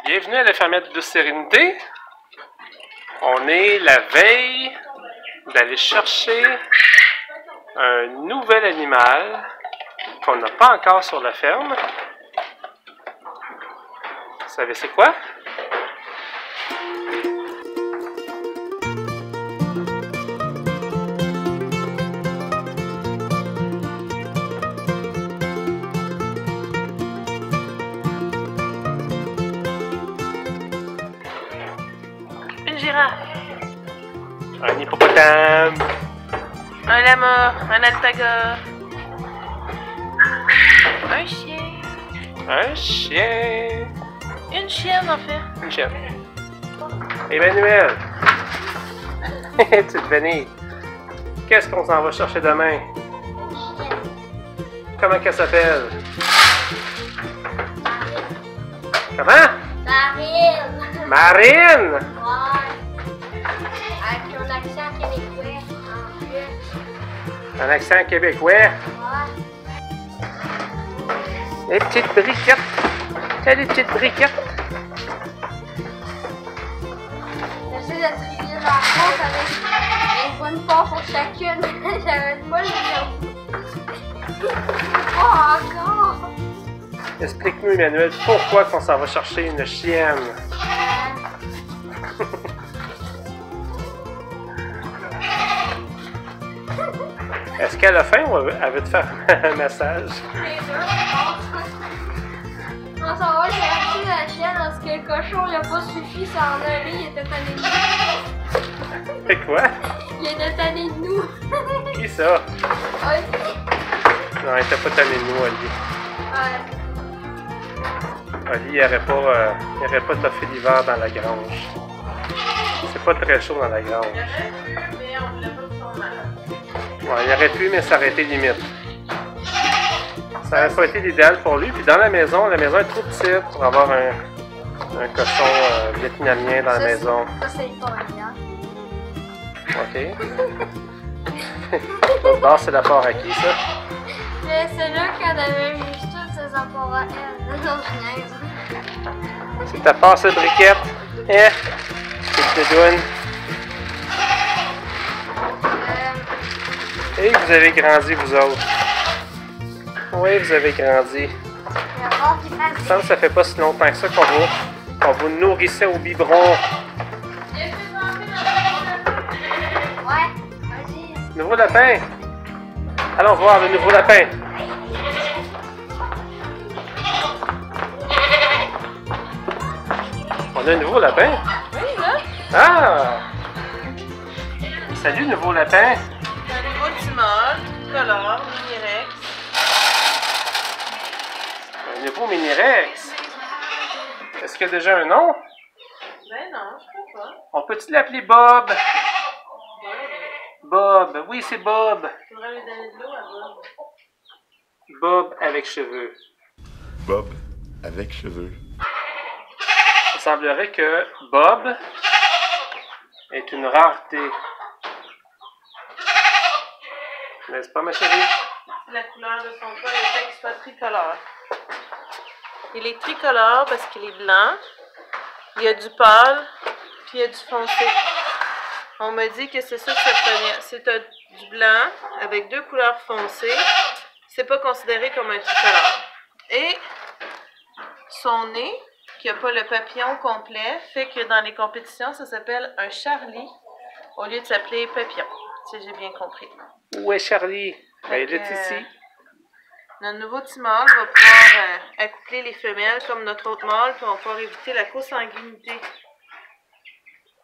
Bienvenue à la fermette de Sérénité. On est la veille d'aller chercher un nouvel animal qu'on n'a pas encore sur la ferme. Vous savez c'est quoi? Une girafe. Un hippopotame. Un lama. Un alpaga. Un chien. Un chien. Une chienne en fait. Une chienne. Emmanuel. Petite Benny. Qu'est-ce qu'on s'en va chercher demain? Comment qu'elle s'appelle? Comment? Marine! Marine! Ouais! Avec un accent québécois, en plus. Un accent québécois. Ouais! Les petites briquettes. Salut, petites briquettes. J'essaie de trier dans la course avec une bonne part pour chacune. J'avais du mal de dire. Oh, encore! Explique-nous, Emmanuel, pourquoi qu'on s'en va chercher une chienne? Est-ce qu'elle a faim ou elle veut te faire un massage? Les deux, on s'en va chercher la chienne parce que le cochon il a pas suffi s'en aller, il était tanné de nous. C'est quoi? Il était tanné de nous. Qui ça? Ouais. Non, elle était pas tanné de nous, Oli. Ouais. Oli, il aurait pas toffé l'hiver dans la grange. C'est pas très chaud dans la grange. Mais on voulait pas faire mal. Ouais, il aurait pu, mais ça aurait été limite. Ça aurait pas été l'idéal pour lui. Puis dans la maison est trop petite pour avoir un cochon vietnamien dans la maison. Ça, c'est pas bien. OK. L'autre bord, c'est l'apport à qui, ça? Mais c'est là qu'elle avait mis toutes ses apports à elle. Non, je niaise. C'est ta passe de briquette. Hein? Petite douane. Et vous avez grandi, vous autres. Oui, vous avez grandi. Il me semble que ça fait pas si longtemps que ça qu'on vous nourrissait au biberon. Ouais, vas-y. Nouveau lapin. Allons voir le nouveau lapin. On a un nouveau lapin. Oui, là. Ah! Salut, nouveau lapin. Un nouveau timol, tricolore, mini-rex. Un nouveau mini-rex. Est-ce qu'il y a déjà un nom? Ben non, je crois pas. On peut-tu l'appeler Bob? Ouais. Bob. Oui, c'est Bob. Faudrait lui donner de l'eau à Bob. Bob avec cheveux. Bob avec cheveux. Il semblerait que Bob est une rareté. N'est-ce pas, ma chérie? La couleur de son poil est qu'il soit tricolore. Il est tricolore parce qu'il est blanc. Il y a du pâle, puis il y a du foncé. On m'a dit que c'est ça que ça prenait. C'est du blanc avec deux couleurs foncées. C'est pas considéré comme un tricolore. Et son nez, qui n'a pas le papillon complet, fait que dans les compétitions, ça s'appelle un Charlie au lieu de s'appeler papillon. Si j'ai bien compris. Où est Charlie? Elle est ici. Notre nouveau petit mâle va pouvoir accoupler les femelles comme notre autre mâle, puis on va pouvoir éviter la consanguinité.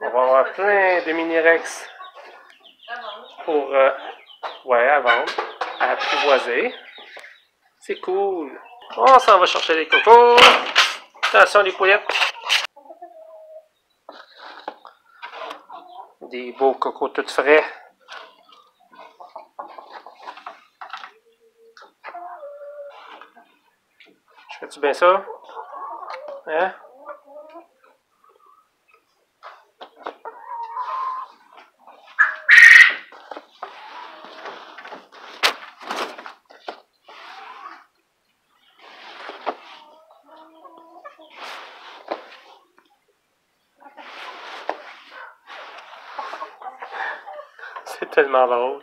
On va avoir plein de mini-rex pour à vendre, à apprivoiser. C'est cool. On s'en va chercher les cocos. Attention les poulettes. Des beaux cocos tout frais. Je fais-tu bien ça? Hein? tellement drôle.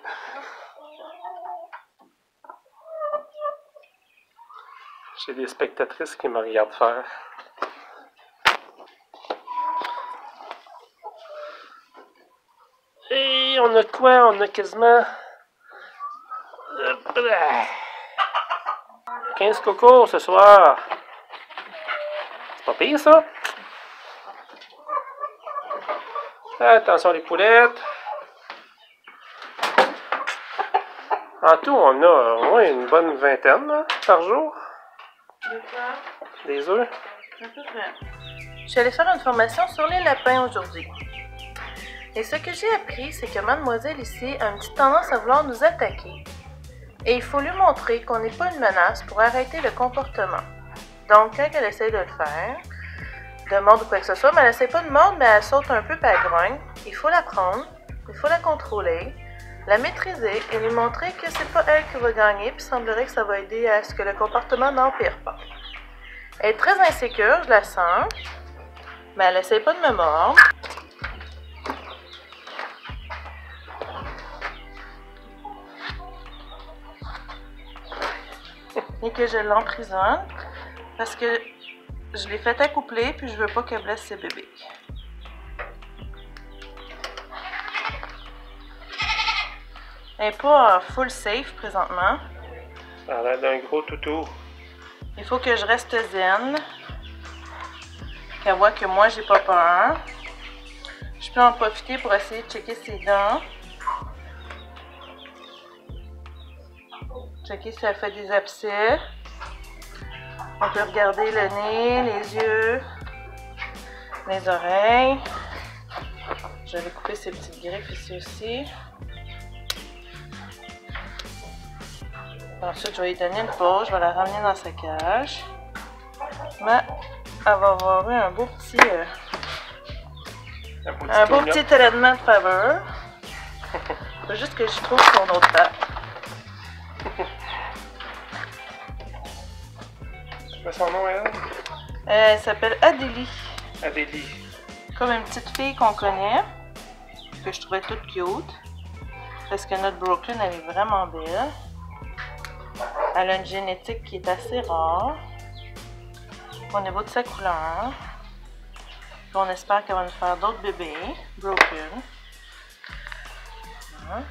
J'ai des spectatrices qui me regardent faire. Et on a quoi? On a quasiment 15 cocos ce soir. C'est pas pire ça? Attention les poulettes. En tout, on a au moins une bonne vingtaine là, par jour. Des œufs. À peu près. Je suis allée faire une formation sur les lapins aujourd'hui. Et ce que j'ai appris, c'est que mademoiselle ici a une petite tendance à vouloir nous attaquer. Et il faut lui montrer qu'on n'est pas une menace pour arrêter le comportement. Donc, quand elle essaie de le faire, de mordre ou quoi que ce soit, mais elle essaie pas de mordre, mais elle saute un peu et elle grogne. Il faut la prendre, il faut la contrôler, la maîtriser et lui montrer que c'est pas elle qui va gagner, puis il semblerait que ça va aider à ce que le comportement n'empire pas. Elle est très insécure, je la sens, mais elle essaie pas de me mordre. Et que je l'emprisonne parce que je l'ai fait accoupler puis je veux pas qu'elle blesse ses bébés. Elle n'est pas full safe présentement. Ça a l'air d'un gros toutou. Il faut que je reste zen. Qu'elle voit que moi j'ai pas peur. Je peux en profiter pour essayer de checker ses dents. Checker si elle fait des abcès. On peut regarder le nez, les yeux, les oreilles. Je vais couper ces petites griffes ici aussi. Ensuite, je vais lui donner une pause. Je vais la ramener dans sa cage. Mais elle va avoir eu un beau petit traitement de faveur. Il faut juste que j'y trouve son autre patte. C'est quoi son nom, elle? Elle s'appelle Adélie. Adélie. Comme une petite fille qu'on connaît, que je trouvais toute cute. Parce que notre Brooklyn, elle est vraiment belle. Elle a une génétique qui est assez rare. Au niveau de sa couleur. Puis on espère qu'elle va nous faire d'autres bébés. Brooklyn. Voilà.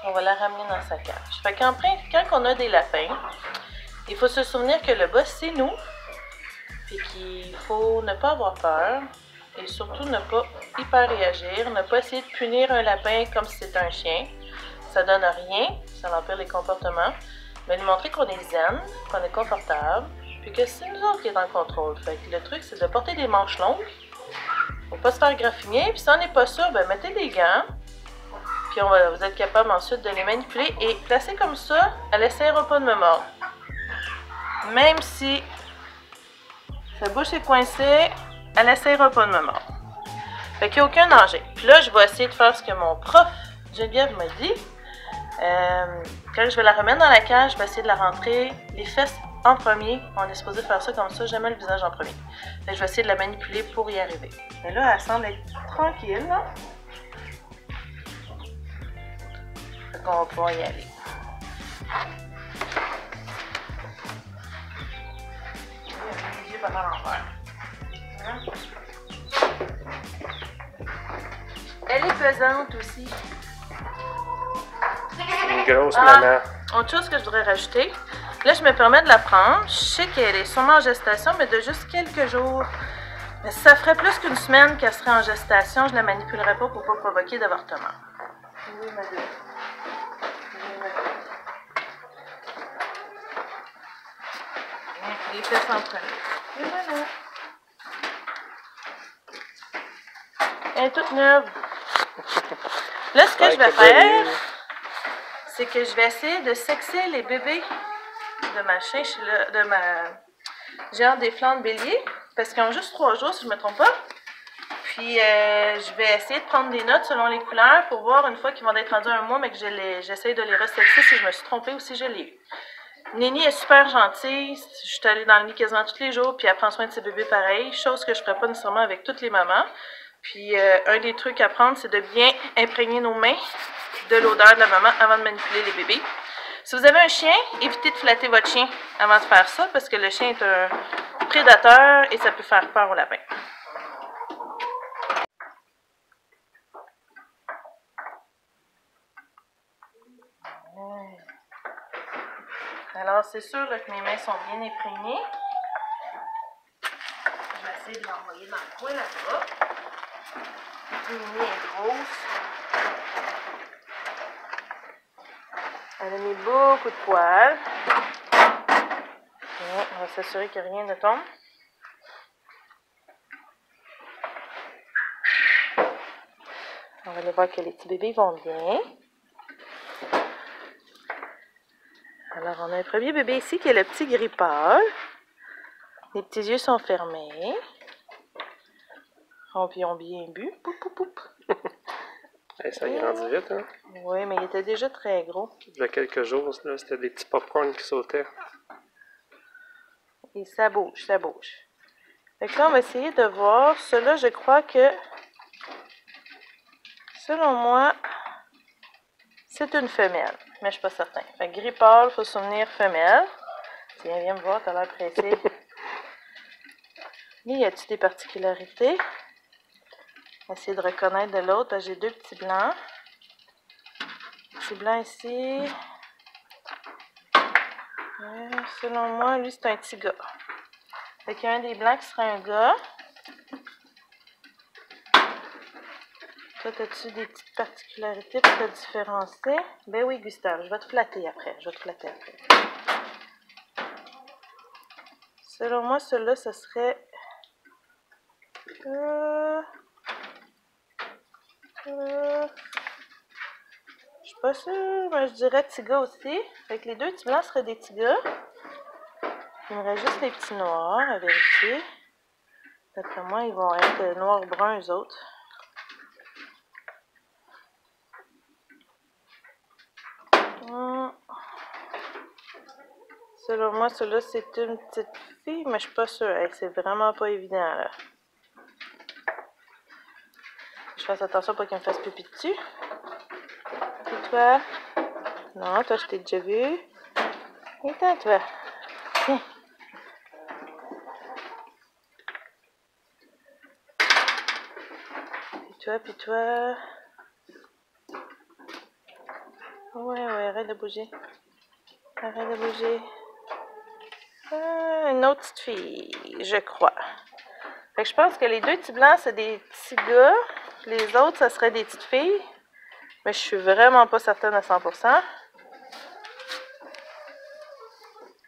On va la ramener dans sa cage. Fait qu'en principe, quand on a des lapins, il faut se souvenir que le boss, c'est nous. Puis qu'il faut ne pas avoir peur. Et surtout ne pas hyper réagir. Ne pas essayer de punir un lapin comme si c'était un chien. Ça donne rien. Ça empire les comportements. Mais lui montrer qu'on est zen, qu'on est confortable. Puis que c'est nous autres qui est en contrôle. Fait que le truc, c'est de porter des manches longues. Faut pas se faire graffiner. Puis si on n'est pas sûr, ben mettez des gants. Puis vous êtes capable ensuite de les manipuler et placer comme ça, elle n'essaiera pas de me mordre. Même si sa bouche est coincée, elle n'essaiera pas de me mordre. Fait qu'il n'y a aucun danger. Puis là, je vais essayer de faire ce que mon prof Geneviève m'a dit. Quand je vais la remettre dans la cage, je vais essayer de la rentrer les fesses en premier. On est supposé faire ça comme ça, jamais le visage en premier. Fait que je vais essayer de la manipuler pour y arriver. Mais là, elle semble être tranquille, là. On va pouvoir y aller. Les yeux par l'envers. Elle est pesante aussi. Une grosse maman. Autre chose que je voudrais rajouter. Là, je me permets de la prendre. Je sais qu'elle est sûrement en gestation, mais de juste quelques jours. Mais si ça ferait plus qu'une semaine qu'elle serait en gestation, je la manipulerais pas pour pas provoquer d'avortement. Oui, madame. Les fesses en premier. Et voilà. Elle est toute neuve. Là, ce que je vais faire, c'est que je vais essayer de sexer les bébés de ma chinchilla, de ma géante des flancs de bélier. Parce qu'ils ont juste 3 jours, si je ne me trompe pas. Puis, je vais essayer de prendre des notes selon les couleurs pour voir une fois qu'ils vont être rendus 1 mois, mais que j'essaye de les resexer si je me suis trompée ou si je l'ai eu. Néni est super gentille. Je suis allée dans le lit quasiment tous les jours, puis elle prend soin de ses bébés pareil, chose que je ne ferais pas nécessairement avec toutes les mamans. Puis un des trucs à prendre, c'est de bien imprégner nos mains de l'odeur de la maman avant de manipuler les bébés. Si vous avez un chien, évitez de flatter votre chien avant de faire ça parce que le chien est un prédateur et ça peut faire peur au lapin. Alors c'est sûr là, que mes mains sont bien imprégnées. Je vais essayer de l'envoyer dans le coin là-bas. Mini est grosse. Elle a mis beaucoup de poils. Et on va s'assurer que rien ne tombe. On va aller voir que les petits bébés vont bien. Alors, on a un premier bébé ici qui est le petit gris pâle. Les petits yeux sont fermés. Oh, puis ils ont bien bu. Poup, poup, poup. Et ça grandit vite, hein? Oui, mais il était déjà très gros. Il y a quelques jours, c'était des petits popcorn qui sautaient. Et ça bouge, ça bouge. Fait que là, on va essayer de voir. Cela, je crois que, selon moi, c'est une femelle. Mais je suis pas certain. Fait que gris pâle, il faut se souvenir femelle. Tiens, viens me voir, t'as l'air pressé. Mais y a-t-il des particularités? On va essayer de reconnaître de l'autre. J'ai deux petits blancs. Petit blanc ici. Selon moi, lui, c'est un petit gars. Fait qu'il y a un des blancs qui serait un gars. Toi, as-tu des petites particularités pour te différencier? Ben oui, Gustave, je vais te flatter après. Selon moi, celui-là, ce serait... je suis pas sûre, mais je dirais petit gars aussi. Fait que les deux petits blancs seraient des petits gars. Il me reste juste les petits noirs à vérifier. D'après moi, ils vont être noirs-bruns, eux autres. Selon moi, celui-là, c'est une petite fille, mais je suis pas sûre. Hey, c'est vraiment pas évident, là. Je fasse attention pour qu'il me fasse pipi dessus. Et toi? Non, toi, je t'ai déjà vu. Et toi? Tiens. Puis toi. Ouais, arrête de bouger. Une autre petite fille, je crois. Fait que je pense que les deux petits blancs, c'est des petits gars. Les autres, ça serait des petites filles. Mais je suis vraiment pas certaine à 100%.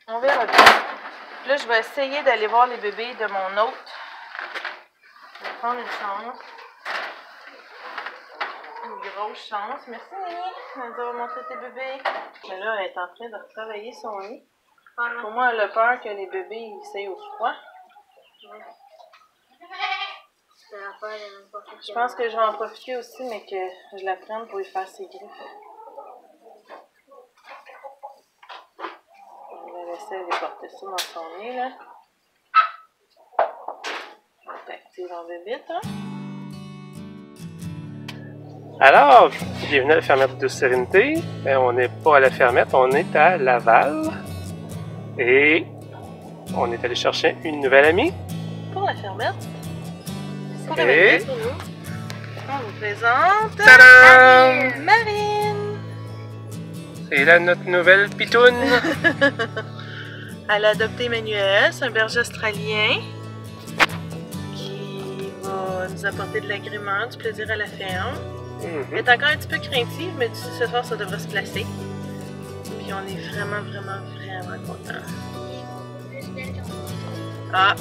On verra bien. Là, je vais essayer d'aller voir les bébés de mon hôte. Je vais prendre une chance. Une grosse chance. Merci, Nini. Elle nous a montré tes bébés. Mais là, elle est en train de retravailler son lit. Pour moi, elle a peur que les bébés ils s'aillent au froid. Je pense que je vais en profiter aussi, mais que je la prenne pour lui faire ses griffes. On va laisser aller porter ça dans son nez, là. On va tacter dans le bébé, hein. Alors, bienvenue à la fermette de Sérénité. On n'est pas à la fermette, on est à Laval. Et on est allé chercher une nouvelle amie. Pour la fermette. Et on vous présente tadam! Marine. C'est là notre nouvelle pitoune. Elle a adopté Emmanuel, c'est un berger australien qui va nous apporter de l'agrément, du plaisir à la ferme. Elle est encore un petit peu craintive, mais d'ici ce soir, ça devrait se placer. Puis on est vraiment contents. Ah,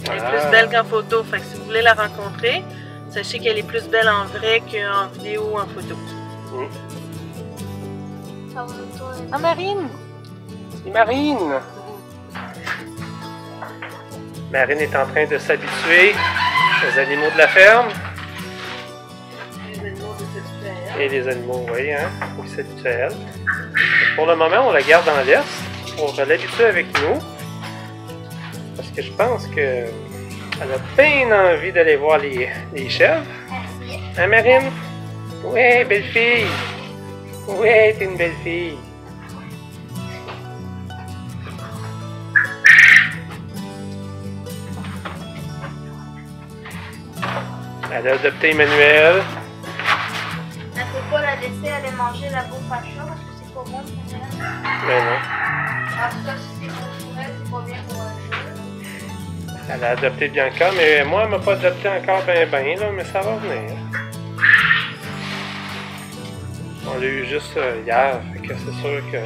elle est plus belle qu'en photo. Fait que si vous voulez la rencontrer, sachez qu'elle est plus belle en vrai qu'en vidéo ou en photo. Ah, Marine! C'est Marine! Marine est en train de s'habituer aux animaux de la ferme. Les animaux de cette Et les animaux, oui, hein, faut s'habituer à elle. Pour le moment, on la garde en laisse pour l'habituer avec nous. Parce que je pense que Elle a bien envie d'aller voir les chèvres. Merci. Hein, Marine? Ouais, belle fille. Ouais, t'es une belle fille. Elle a adopté Emmanuel. Elle peut pas la laisser aller manger la bouffe à chat parce que c'est pas bon pour elle. Mais non. Ah, ça, si c'est bon pour elle, c'est pas bien pour elle. Elle a adopté Bianca, mais moi, elle m'a pas adopté encore ben là, mais ça va venir. On l'a eu juste hier, fait que c'est sûr que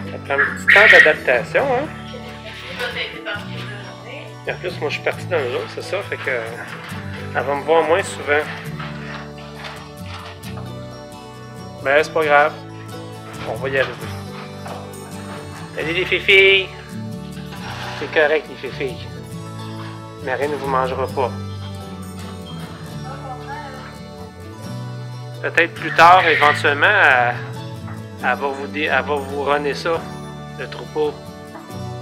ça prend un petit temps d'adaptation, hein. Et en plus, moi, je suis parti dans le jour, c'est ça, fait que elle va me voir moins souvent. Mais c'est pas grave, on va y arriver. Salut les filles! C'est correct, les filles. Marine ne vous mangera pas. Peut-être plus tard, éventuellement, elle va vous runner ça, le troupeau.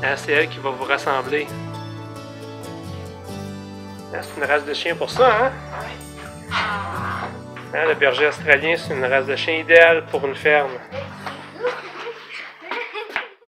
Hein, c'est elle qui va vous rassembler. Hein, c'est une race de chien pour ça, hein? Hein, le berger australien, c'est une race de chien idéale pour une ferme.